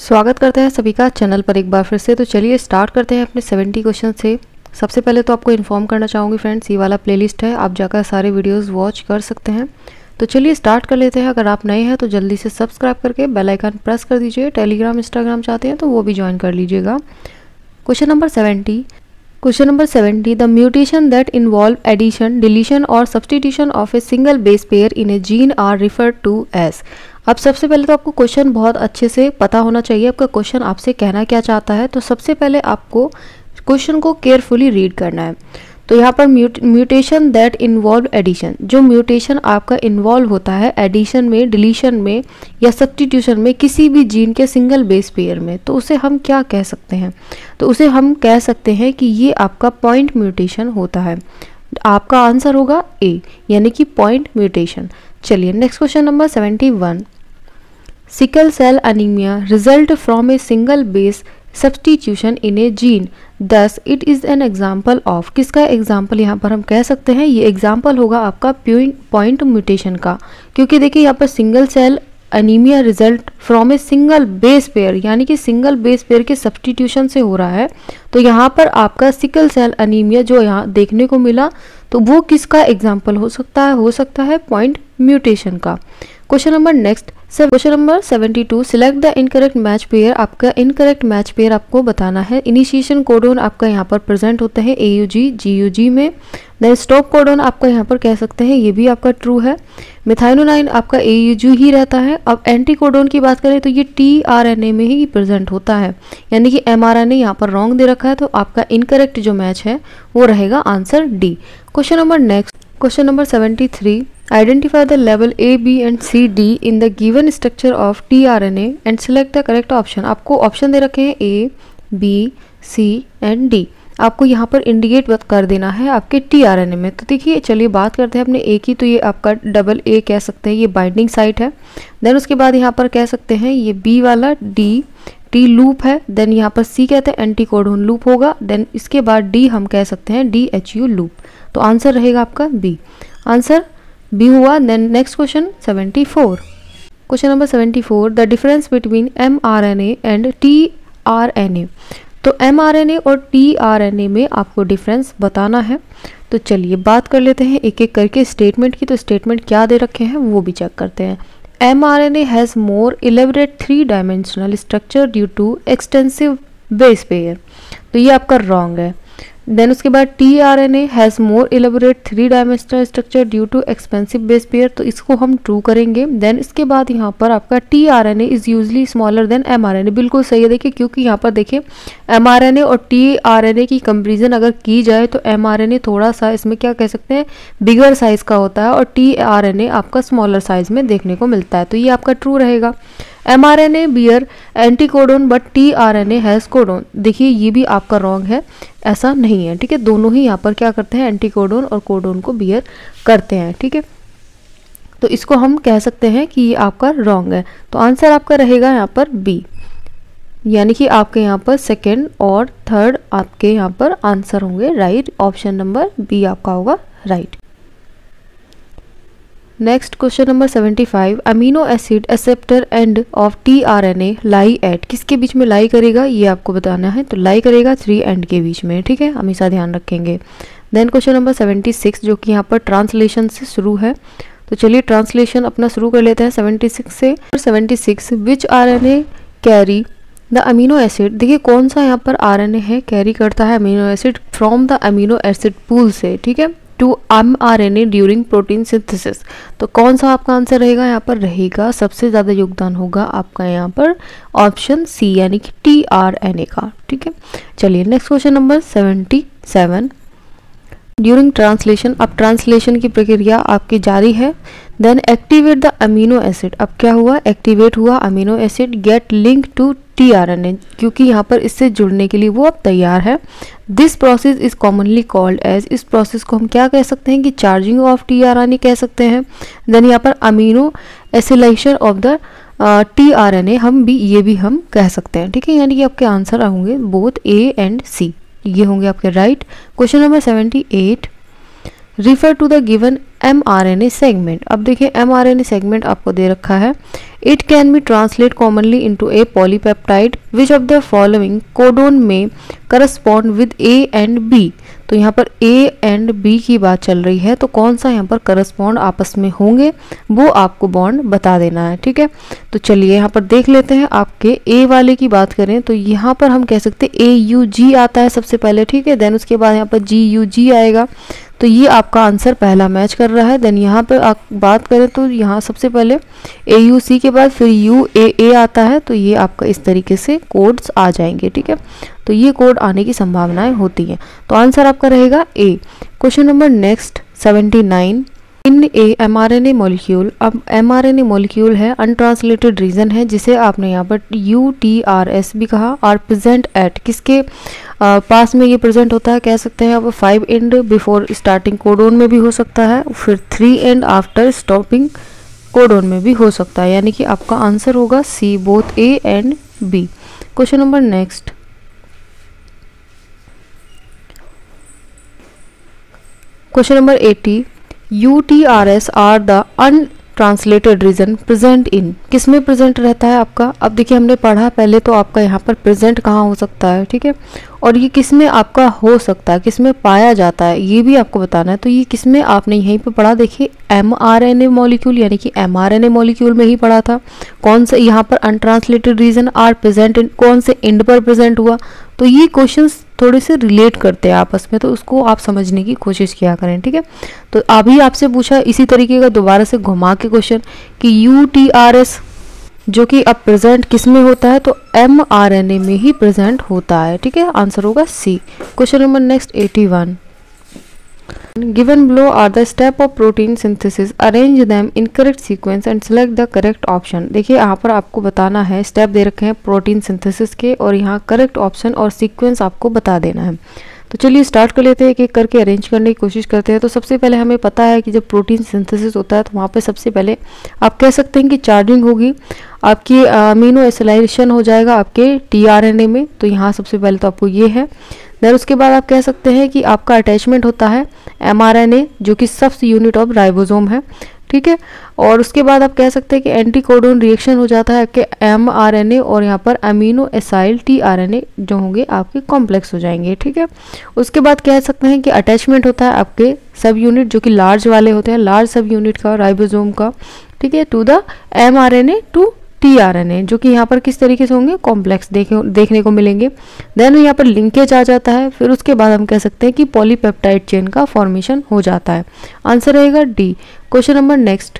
स्वागत करते हैं सभी का चैनल पर एक बार फिर से। तो चलिए स्टार्ट करते हैं अपने 70 क्वेश्चन से। सबसे पहले तो आपको इन्फॉर्म करना चाहूँगी फ्रेंड्स, ये वाला प्लेलिस्ट है, आप जाकर सारे वीडियोस वॉच कर सकते हैं। तो चलिए स्टार्ट कर लेते हैं। अगर आप नए हैं तो जल्दी से सब्सक्राइब करके बेल आइकन प्रेस कर दीजिए। टेलीग्राम इंस्टाग्राम चाहते हैं तो वो भी ज्वाइन कर लीजिएगा। Question number 70, the mutation that involve addition, deletion और substitution of a single base pair in a gene are referred to as. अब सबसे पहले तो आपको क्वेश्चन बहुत अच्छे से पता होना चाहिए, आपका क्वेश्चन आपसे कहना क्या चाहता है। तो सबसे पहले आपको क्वेश्चन को केयरफुली रीड करना है। तो यहाँ पर म्यूटेशन दैट इन्वॉल्व एडिशन, जो म्यूटेशन आपका इन्वॉल्व होता है एडिशन में, डिलीशन में या सब्सटीट्यूशन में किसी भी जीन के सिंगल बेस पेयर में, तो उसे हम क्या कह सकते हैं? तो उसे हम कह सकते हैं कि ये आपका पॉइंट म्यूटेशन होता है। आपका आंसर होगा ए, यानी कि पॉइंट म्यूटेशन। चलिए next question number 71, sickle cell anaemia result from a single base substitution in a gene, thus it is an example of. किसका एग्जाम्पल यहाँ पर हम कह सकते हैं? ये एग्जाम्पल होगा आपका पॉइंट म्यूटेशन का, क्योंकि देखिए यहाँ पर single cell anaemia result from a single base pair, यानी कि सिंगल बेस पेयर के सब्सटीट्यूशन से हो रहा है। तो यहाँ पर आपका सिकल सेल अनीमिया जो यहाँ देखने को मिला, तो वो किसका एग्जाम्पल हो सकता है? हो सकता है पॉइंट म्यूटेशन का। Question number next, question number 72, select the incorrect match pair. आपका इनकरेक्ट मैच पेयर आपको बताना है। इनिशिएशन कोडोन आपका यहाँ पर प्रेजेंट होता है AUG GUG में। देन स्टॉप कोडोन आपका यहाँ पर कह सकते हैं, ये भी आपका ट्रू है। मिथाइलोनाइन आपका AUG ही रहता है। अब एंटी कोडोन की बात करें तो ये tRNA में ही प्रेजेंट होता है, यानी कि mRNA यहाँ पर रॉन्ग दे रखा है। तो आपका इनकरेक्ट जो मैच है वो रहेगा answer D. Question number next, question number 73, identify the level A, B and C, D in the given structure of tRNA and select the correct option। आपको ऑप्शन दे रखे हैं A, B, C and D। आपको यहाँ पर indicate कर देना है आपके tRNA में। तो देखिए चलिए बात करते हैं अपने A की। तो ये आपका डबल A कह सकते हैं, ये बाइंडिंग साइट है। देन उसके बाद यहाँ पर कह सकते हैं ये B वाला T लूप है। देन यहाँ पर C कहते हैं एंटी कोडोन लूप होगा। देन इसके बाद D हम कह सकते हैं DHU लूप। तो आंसर रहेगा आपका B, आंसर बी हुआ। Then next question 74, question number 74, the difference between mRNA and tRNA। तो mRNA और tRNA में आपको डिफरेंस बताना है। तो चलिए बात कर लेते हैं एक एक करके स्टेटमेंट की। तो स्टेटमेंट क्या दे रखे हैं वो भी चेक करते हैं। mRNA has more elaborate 3-dimensional structure due to extensive base pair. तो ये आपका रॉन्ग है। देन उसके बाद tRNA has more elaborate 3-dimensional structure due to expensive base pair. तो इसको हम ट्रू करेंगे। देन इसके बाद यहाँ पर आपका tRNA is usually smaller than mRNA। बिल्कुल सही है, देखिए क्योंकि यहाँ पर देखिए mRNA और tRNA की कंपेरिजन अगर की जाए तो mRNA थोड़ा सा इसमें क्या कह सकते हैं बिगर साइज़ का होता है और tRNA आपका स्मॉलर साइज़ में देखने को मिलता है। तो ये आपका ट्रू रहेगा। mRNA bear anticodon but tRNA has codon. देखिए ये भी आपका रॉन्ग है, ऐसा नहीं है। ठीक है, दोनों ही यहाँ पर क्या करते हैं एंटी कोडोन और कोडोन को बियर करते हैं। ठीक है, तो इसको हम कह सकते हैं कि ये आपका रॉन्ग है। तो आंसर आपका रहेगा यहाँ पर बी, यानी कि आपके यहाँ पर सेकेंड और थर्ड आपके यहाँ पर आंसर होंगे राइट। ऑप्शन नंबर बी आपका होगा right. Next question number 75, amino acid acceptor end of tRNA lie at. किसके बीच में लाई करेगा ये आपको बताना है। तो लाई करेगा 3 एंड के बीच में। ठीक है, हमेशा ध्यान रखेंगे। देन क्वेश्चन नंबर 76 जो कि यहाँ पर ट्रांसलेशन से शुरू है। तो चलिए ट्रांसलेशन अपना शुरू कर लेते हैं 76 से। 76, विच RNA carry the amino acid. देखिए कौन सा यहाँ पर RNA है कैरी करता है amino acid from the amino acid pool से, ठीक है, to mRNA during protein synthesis. तो कौन सा आपका आंसर रहेगा? यहाँ पर रहेगा सबसे ज़्यादा योगदान होगा आपका यहाँ पर ऑप्शन सी, यानी कि tRNA का। ठीक है, चलिए next question number 77, during translation. अब ट्रांसलेशन की प्रक्रिया आपकी जारी है। Then activate the amino acid. अब क्या हुआ? एक्टिवेट हुआ amino acid get link to tRNA, क्योंकि यहाँ पर इससे जुड़ने के लिए वो अब तैयार है। This process is commonly called as. इस प्रोसेस को हम क्या कह सकते हैं कि चार्जिंग ऑफ tRNA कह सकते हैं। देन यहाँ पर aminoacylation of the tRNA ये भी हम कह सकते हैं। ठीक है, यानी कि आपके आंसर होंगे बोथ A एंड C, ये होंगे आपके right. Question number 78, refer to the given mRNA segment. अब देखिए mRNA सेगमेंट आपको दे रखा है। It can be translate commonly into a polypeptide which of the following codon में correspond with A and B. तो यहाँ पर ए एंड बी की बात चल रही है, तो कौन सा यहाँ पर करस्पॉन्ड आपस में होंगे वो आपको बॉन्ड बता देना है, ठीक है। तो चलिए यहाँ पर देख लेते हैं। आपके ए वाले की बात करें तो यहाँ पर हम कह सकते हैं AUG आता है सबसे पहले, ठीक है। देन उसके बाद यहाँ पर GUG आएगा, तो ये आपका आंसर पहला मैच कर रहा है। देन यहाँ पर आप बात करें तो यहाँ सबसे पहले AUC के बाद फिर UAA आता है, तो ये आपका इस तरीके से कोड्स आ जाएंगे, ठीक है। तो ये कोड आने की संभावनाएं होती हैं, तो आंसर आपका रहेगा ए। क्वेश्चन नंबर नेक्स्ट 79, इन ए mRNA मॉलिक्यूल। अब mRNA मॉलिक्यूल है, अनट्रांसलेटेड रीजन है, जिसे आपने यहाँ पर UTRS भी कहा, आर प्रेजेंट एट, किसके पास में ये प्रेजेंट होता है, कह सकते हैं आप 5 एंड बिफोर स्टार्टिंग कोडोन में भी हो सकता है, फिर 3 एंड आफ्टर स्टॉपिंग कोडोन में भी हो सकता है, यानी कि आपका आंसर होगा C, both A and B. Question number next, question number 80, UTRS are the untranslated region present in, किस में प्रेजेंट रहता है आपका। अब देखिए हमने पढ़ा पहले तो आपका यहाँ पर प्रेजेंट कहाँ हो सकता है, ठीक है, और ये किस में आपका हो सकता है, किस में पाया जाता है, ये भी आपको बताना है। तो ये किस में आपने यहीं पे पढ़ा, देखिए mRNA मॉलिक्यूल, यानी कि mRNA मॉलिक्यूल में ही पढ़ा था। कौन सा यहाँ पर untranslated region are present in, कौन से एंड पर प्रेजेंट हुआ। तो ये क्वेश्चंस थोड़े से रिलेट करते हैं आपस में, तो उसको आप समझने की कोशिश किया करें, ठीक है। तो अभी आपसे पूछा इसी तरीके का दोबारा से घुमा के क्वेश्चन कि UTRS जो कि अब प्रेजेंट किस में होता है, तो mRNA में ही प्रेजेंट होता है, ठीक है। आंसर होगा C. Question number next 81, given below are the step of protein synthesis, arrange them in correct sequence and select the correct option। देखिए यहाँ पर आपको बताना है, स्टेप दे रखे हैं प्रोटीन सिंथेसिस के, और यहाँ करेक्ट ऑप्शन और सीक्वेंस आपको बता देना है। तो चलिए स्टार्ट कर लेते हैं, एक एक करके अरेंज करने की कोशिश करते हैं। तो सबसे पहले हमें पता है कि जब प्रोटीन सिंथेसिस होता है तो वहाँ पे सबसे पहले आप कह सकते हैं कि चार्जिंग होगी, आपकी अमीनो एसिलाइजेशन हो जाएगा आपके tRNA में, तो यहाँ सबसे पहले तो आपको ये है। देन उसके बाद आप कह सकते हैं कि आपका अटैचमेंट होता है mRNA, जो कि सबसे यूनिट ऑफ राइबोसोम है, ठीक है। और उसके बाद आप कह सकते हैं कि एंटी कोडोन रिएक्शन हो जाता है आपके mRNA और यहाँ पर अमीनो एसाइल tRNA जो होंगे आपके कॉम्प्लेक्स हो जाएंगे, ठीक है। उसके बाद कह सकते हैं कि अटैचमेंट होता है आपके सब यूनिट जो कि लार्ज वाले होते हैं, लार्ज सब यूनिट का राइबोसोम का, ठीक है, to the mRNA to tRNA, जो कि यहाँ पर किस तरीके से होंगे, कॉम्प्लेक्स देखने को मिलेंगे। देन यहाँ पर लिंकेज आ जाता है, फिर उसके बाद हम कह सकते हैं कि पॉलीपेप्टाइड चेन का फॉर्मेशन हो जाता है। आंसर रहेगा D. Question number next,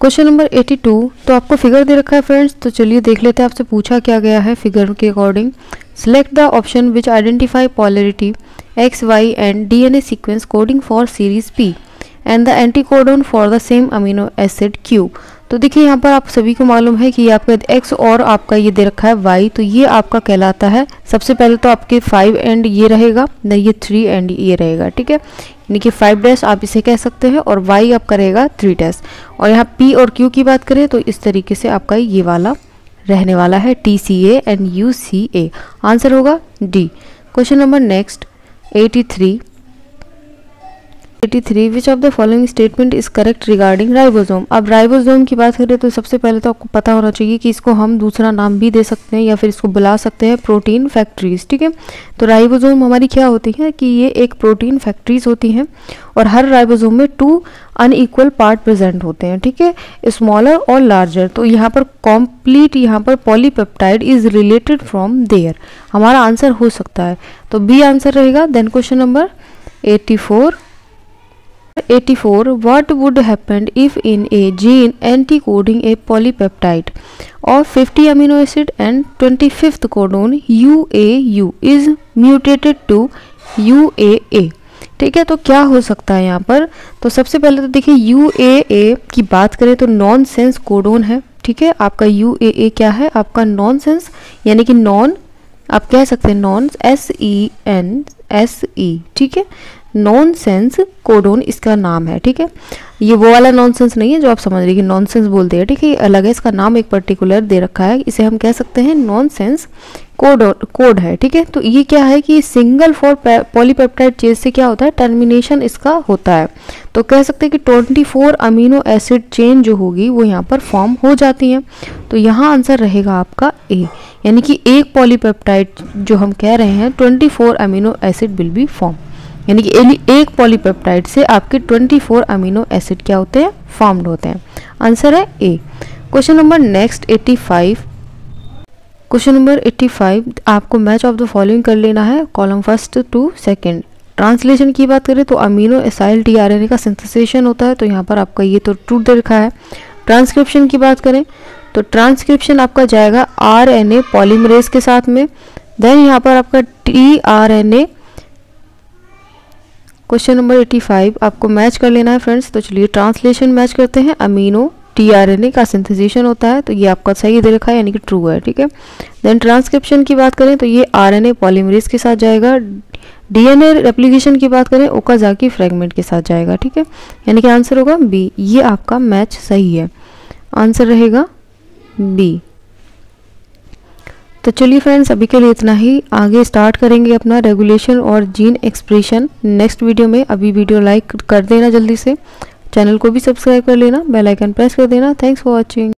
question number 82। तो आपको फिगर दे रखा है फ्रेंड्स, तो चलिए देख लेते हैं आपसे पूछा क्या गया है फिगर के according. Select the option which identify polarity x y and DNA sequence coding for series P and the anticodon for the same amino acid Q। तो देखिए यहाँ पर आप सभी को मालूम है कि ये आपका x और आपका ये दे रखा है y, तो ये आपका कहलाता है, सबसे पहले तो आपके 5 एंड ये रहेगा, नहीं ये 3 एंड ये रहेगा, ठीक है, यानी कि 5 डैश आप इसे कह सकते हैं, और y आपका रहेगा 3 डैश। और यहाँ p और q की बात करें तो इस तरीके से आपका ये वाला रहने वाला है, TCA एंड UCA। आंसर होगा D. Question number next 83, which of the following statement is correct regarding ribosome. अब राइबोसोम की बात करें तो सबसे पहले तो आपको पता होना चाहिए कि इसको हम दूसरा नाम भी दे सकते हैं या फिर इसको बुला सकते हैं प्रोटीन फैक्ट्रीज, ठीक है। तो राइबोसोम हमारी क्या होती है कि ये एक प्रोटीन फैक्ट्रीज होती हैं, और हर राइबोसोम में 2 अनइक्वल पार्ट प्रेजेंट होते हैं, ठीक है, स्मॉलर और लार्जर। तो यहाँ पर कॉम्प्लीट यहाँ पर polypeptide is related from there, हमारा आंसर हो सकता है, तो बी आंसर रहेगा। Then question number 84, what would happen if in a gene encoding a polypeptide of 50 amino acid and 25th codon UAU is mutated to UAA, ठीक है। तो क्या हो सकता है यहाँ पर, तो सबसे पहले तो देखिए UAA की बात करें तो नॉन सेंस कोडोन है, ठीक है। आपका UAA क्या है, आपका नॉन सेंस, यानी कि नॉन आप कह सकते हैं नॉन SENSE, ठीक है। नॉनसेंस कोडोन इसका नाम है, ठीक है। ये वो वाला नॉनसेंस नहीं है जो आप समझ रही है कि नॉनसेंस बोलते हैं, ठीक है, ये अलग है, इसका नाम एक पर्टिकुलर दे रखा है, इसे हम कह सकते हैं नॉनसेंस कोड है, ठीक है। तो ये क्या है कि सिंगल फॉर पॉलीपेप्टाइड चेन से क्या होता है, टर्मिनेशन इसका होता है। तो कह सकते हैं कि 24 अमीनो एसिड चेन जो होगी वो यहाँ पर फॉर्म हो जाती हैं। तो यहाँ आंसर रहेगा आपका ए, यानी कि एक पॉलीपेप्टाइड जो हम कह रहे हैं 24 amino acid will be form, यानी कि एक पॉलीपेप्टाइड से आपके 24 अमीनो एसिड क्या होते हैं, फॉर्म्ड होते हैं। आंसर है A. Question number next 85। Question number 85 आपको मैच ऑफ द फॉलोइंग कर लेना है column first to second. Translation की बात करें तो अमीनो एसाइल टीआरएनए का सिंथेसाइजेशन होता है, तो यहाँ पर आपका ये तो ट्रू दे रखा है। ट्रांसक्रिप्शन की बात करें तो ट्रांसक्रिप्शन आपका जाएगा आरएनए पॉलीमरेज के साथ में, देन यहाँ पर आपका टीआरएनए। क्वेश्चन नंबर 85 आपको मैच कर लेना है फ्रेंड्स। तो चलिए ट्रांसलेशन मैच करते हैं। अमीनो टीआरएनए का सिंथेसाइजेशन होता है, तो ये आपका सही दे रखा है, यानी कि ट्रू है, ठीक है। देन ट्रांसक्रिप्शन की बात करें तो ये आरएनए पॉलीमरेज के साथ जाएगा। डीएनए रेप्लिकेशन की बात करें ओकाजाकी फ्रेगमेंट के साथ जाएगा, ठीक है, यानी कि आंसर होगा बी। ये आपका मैच सही है, आंसर रहेगा बी। तो चलिए फ्रेंड्स अभी के लिए इतना ही, आगे स्टार्ट करेंगे अपना रेगुलेशन और जीन एक्सप्रेशन नेक्स्ट वीडियो में। अभी वीडियो लाइक कर देना जल्दी से, चैनल को भी सब्सक्राइब कर लेना, बेल आइकन प्रेस कर देना। Thanks for watching.